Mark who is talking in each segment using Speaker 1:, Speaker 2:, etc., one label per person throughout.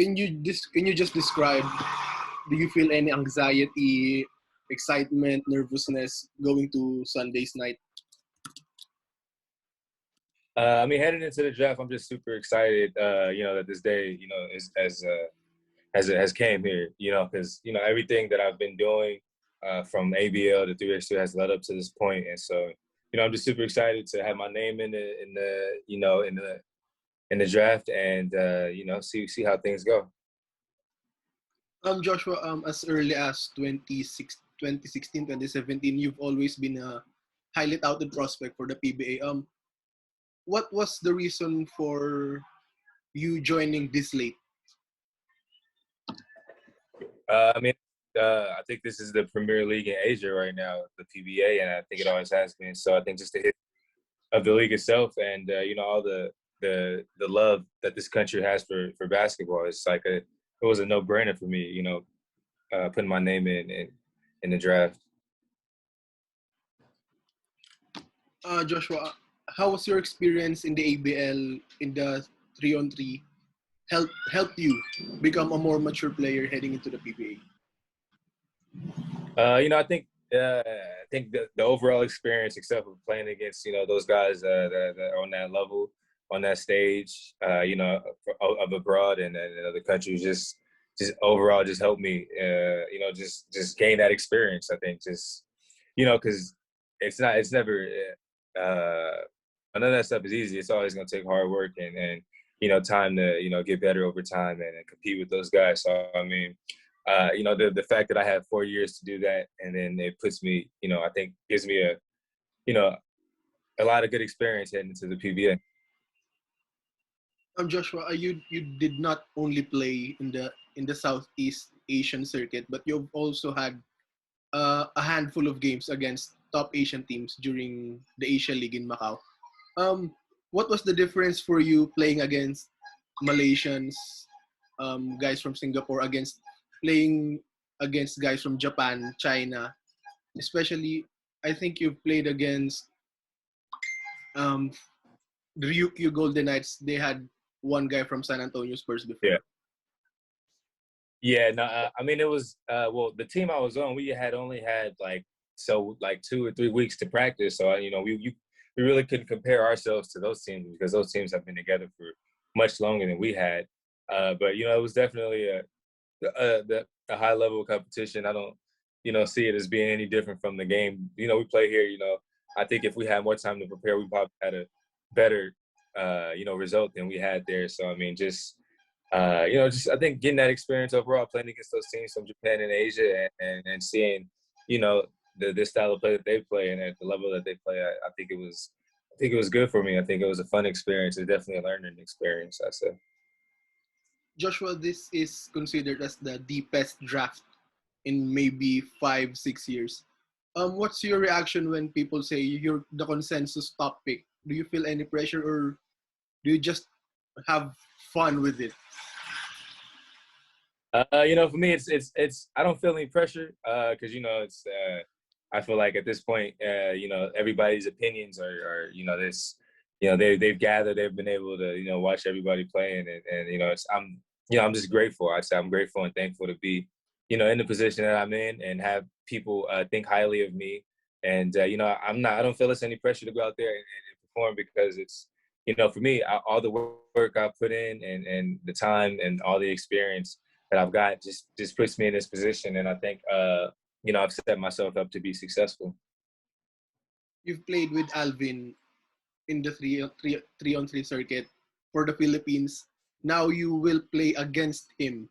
Speaker 1: can you just describe? Do you feel any anxiety, excitement, nervousness going to Sunday's night?
Speaker 2: I mean, heading into the draft, I'm just super excited. That this day, is as it has came here. Because everything that I've been doing from ABL to 3x2 has led up to this point, and so I'm just super excited to have my name in the draft and see how things go.
Speaker 1: Joshua, as early as 2016, 2017, you've always been a highly touted prospect for the PBA. What was the reason for you joining this late?
Speaker 2: I think this is the premier league in Asia right now, the PBA, and I think it always has been. So I think just the hit of the league itself and all the love that this country has for basketball, it's like it was a no-brainer for me, putting my name in the draft.
Speaker 1: Joshua, how was your experience in the ABL in the 3-on-3 helped you become a more mature player heading into the PBA?
Speaker 2: I think the overall experience, except for playing against those guys that are on that level, on that stage, of abroad and other countries, just overall just helped me, just gain that experience. I think just because it's never none of that stuff is easy. It's always going to take hard work and time to get better over time and compete with those guys. So I mean, the fact that I have 4 years to do that, and then it puts me, I think gives me a lot of good experience heading into the PBA.
Speaker 1: Joshua, you did not only play in the Southeast Asian circuit, but you've also had a handful of games against top Asian teams during the Asia League in Macau. What was the difference for you playing against Malaysians, guys from Singapore, playing against guys from Japan, China? Especially, I think you've played against the Ryukyu Golden Knights. They had one guy from San Antonio Spurs before.
Speaker 2: Yeah. No, I mean, it was the team I was on, we only had like 2 or 3 weeks to practice. So we really couldn't compare ourselves to those teams because those teams have been together for much longer than we had. But it was definitely a high level of competition. I don't see it as being any different from the game. We play here. I think if we had more time to prepare, we probably had a better result than we had there. So I mean, just I think getting that experience overall, playing against those teams from Japan and Asia, and seeing the style of play that they play and at the level that they play, I think it was good for me. I think it was a fun experience. It's definitely a learning experience, I say.
Speaker 1: Joshua, this is considered as the deepest draft in maybe 5-6 years. What's your reaction when people say you're the consensus top pick? Do you feel any pressure, or do you just have fun with it?
Speaker 2: For me, it's I don't feel any pressure because it's I feel like at this point, everybody's opinions are this, they've gathered, they've been able to watch everybody play, and I'm just grateful. I'd say I'm grateful and thankful to be in the position that I'm in and have people think highly of me. And I don't feel it's any pressure to go out there and perform because it's for me, all the work I put in and the time and all the experience that I've got just puts me in this position, and I think I've set myself up to be successful.
Speaker 1: You've played with Alvin in the 3-on-3 circuit for the Philippines. Now you will play against him.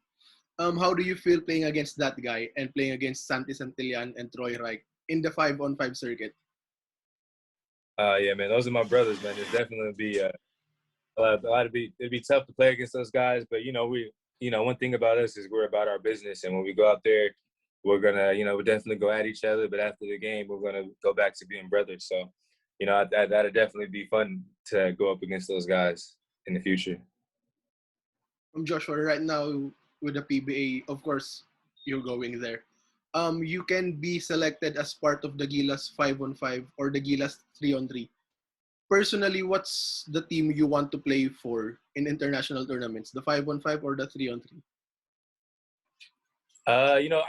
Speaker 1: How do you feel playing against that guy and playing against Santi Santillan and Troy Reich in the 5-on-5 circuit?
Speaker 2: Yeah, man, those are my brothers, man. It's definitely be it'd be tough to play against those guys, but one thing about us is we're about our business, and when we go out there, we're gonna we'll definitely go at each other, but after the game, we're gonna go back to being brothers. So that'd definitely be fun to go up against those guys in the future.
Speaker 1: Joshua, right now with the PBA, of course, you're going there. You can be selected as part of the Gilas 5-on-5 or the Gilas 3-on-3. personally, what's the team you want to play for in international tournaments? The 5-on-5 or the 3-on-3?
Speaker 2: You know,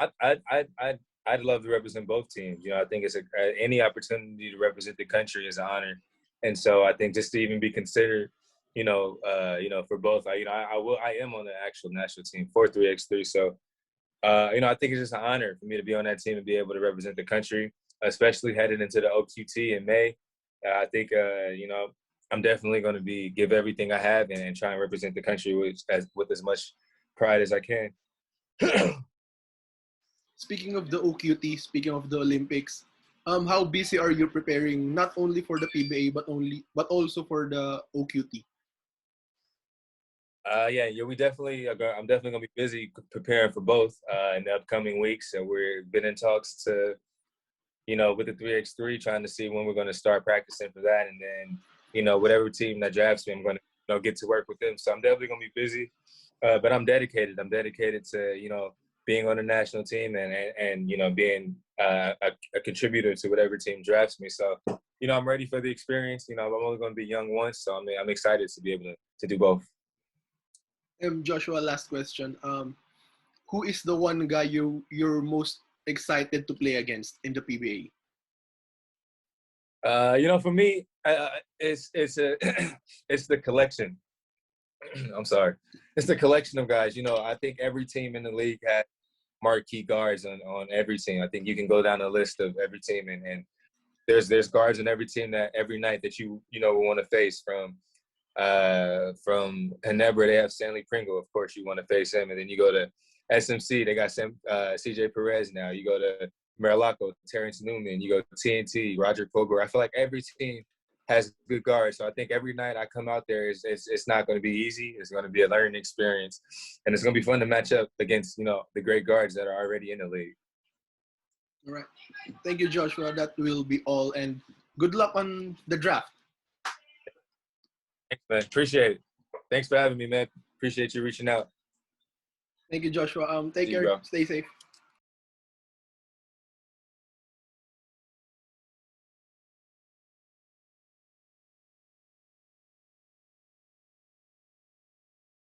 Speaker 2: I'd love to represent both teams. You know, I think it's any opportunity to represent the country is an honor, and so I think just to even be considered, for both, I am on the actual national team for 3x3. So, I think it's just an honor for me to be on that team and be able to represent the country, especially headed into the OQT in May. I think, I'm definitely going to give everything I have and try and represent the country with as much pride as I can.
Speaker 1: Speaking of the OQT, speaking of the Olympics, how busy are you preparing not only for the PBA but also for the OQT?
Speaker 2: We definitely. I'm definitely gonna be busy preparing for both in the upcoming weeks, and we've been in talks to, with the 3x3, trying to see when we're gonna start practicing for that, and then, whatever team that drafts me, I'm gonna, get to work with them. So I'm definitely gonna be busy, but I'm dedicated. I'm dedicated to, being on the national team and being a contributor to whatever team drafts me. So, I'm ready for the experience. I'm only gonna be young once, so I'm excited to be able to do both.
Speaker 1: Joshua, last question. Who is the one guy you're most excited to play against in the PBA?
Speaker 2: For me, it's it's the collection. I'm sorry, it's the collection of guys. I think every team in the league has marquee guards on every team. I think you can go down the list of every team, and there's guards in every team that every night that you want to face. From Ginebra, they have Stanley Pringle. Of course, you want to face him, and then you go to SMC. They got CJ Perez now. You go to Marilaco, Terrence Newman. You go to TNT, Roger Koger. I feel like every team has good guards. So I think every night I come out there, it's not going to be easy. It's going to be a learning experience, and it's going to be fun to match up against the great guards that are already in the league.
Speaker 1: All right. Thank you, Joshua. That will be all, and good luck on the draft.
Speaker 2: Thanks, man. Appreciate it. Thanks for having me, man. Appreciate you reaching out.
Speaker 1: Thank you, Joshua. Take care.
Speaker 2: Bro.
Speaker 1: Stay safe.